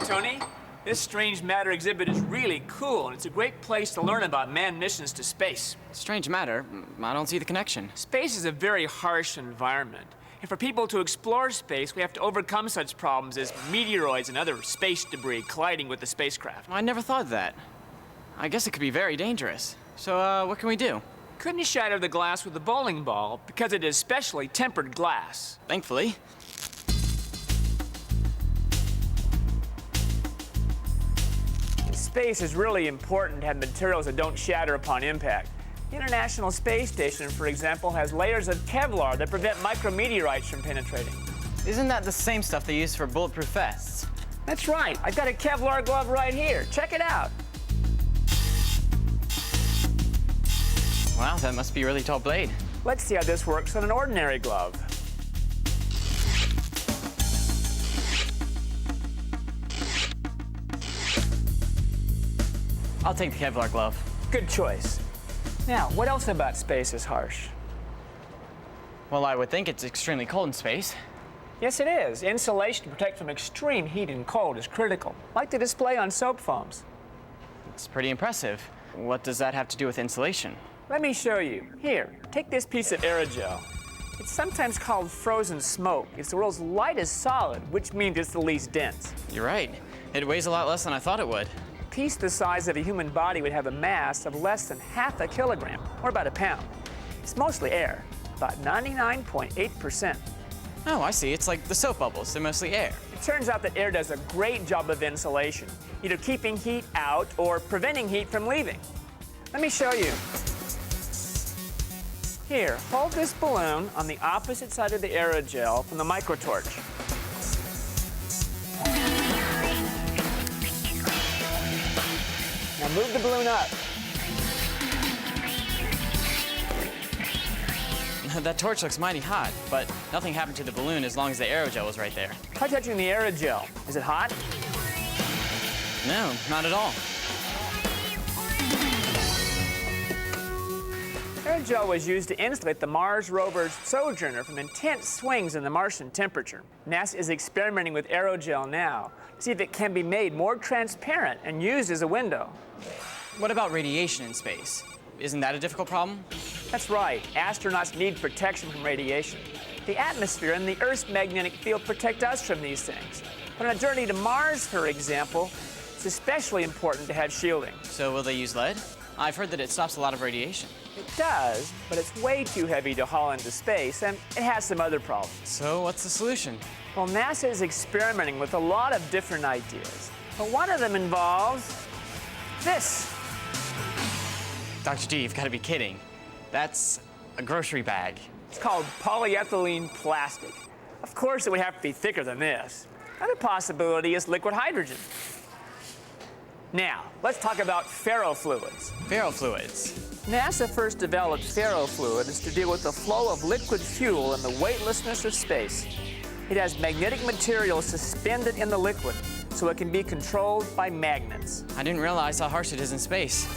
Tony. This strange matter exhibit is really cool, and it's a great place to learn about manned missions to space. Strange matter? I don't see the connection. Space is a very harsh environment. And for people to explore space, we have to overcome such problems as meteoroids and other space debris colliding with the spacecraft. I never thought of that. I guess it could be very dangerous. So, what can we do? Couldn't you shatter the glass with a bowling ball because it is specially tempered glass? Thankfully. Space is really important to have materials that don't shatter upon impact. The International Space Station, for example, has layers of Kevlar that prevent micrometeorites from penetrating. Isn't that the same stuff they use for bulletproof vests? That's right. I've got a Kevlar glove right here. Check it out. Wow, that must be a really tall blade. Let's see how this works on an ordinary glove. I'll take the Kevlar glove. Good choice. Now, what else about space is harsh? Well, I would think it's extremely cold in space. Yes, it is. Insulation to protect from extreme heat and cold is critical, like the display on soap foams. It's pretty impressive. What does that have to do with insulation? Let me show you. Here, take this piece of aerogel. It's sometimes called frozen smoke. It's the world's lightest solid, which means it's the least dense. You're right. It weighs a lot less than I thought it would. A piece the size of a human body would have a mass of less than half a kilogram, or about a pound. It's mostly air, about 99.8%. Oh, I see. It's like the soap bubbles. They're mostly air. It turns out that air does a great job of insulation, either keeping heat out or preventing heat from leaving. Let me show you. Here, hold this balloon on the opposite side of the aerogel from the microtorch. Now move the balloon up. That torch looks mighty hot, but nothing happened to the balloon as long as the aerogel was right there. Try touching the aerogel. Is it hot? No, not at all. Aerogel was used to insulate the Mars rover's Sojourner from intense swings in the Martian temperature. NASA is experimenting with aerogel now to see if it can be made more transparent and used as a window. What about radiation in space? Isn't that a difficult problem? That's right. Astronauts need protection from radiation. The atmosphere and the Earth's magnetic field protect us from these things. But on a journey to Mars, for example, it's especially important to have shielding. So will they use lead? I've heard that it stops a lot of radiation. It does, but it's way too heavy to haul into space, and it has some other problems. So what's the solution? Well, NASA is experimenting with a lot of different ideas, but one of them involves this. Dr. G, you've got to be kidding. That's a grocery bag. It's called polyethylene plastic. Of course, it would have to be thicker than this. Another possibility is liquid hydrogen. Now, let's talk about ferrofluids. Ferrofluids. NASA first developed ferrofluids to deal with the flow of liquid fuel and the weightlessness of space. It has magnetic material suspended in the liquid, so it can be controlled by magnets. I didn't realize how harsh it is in space.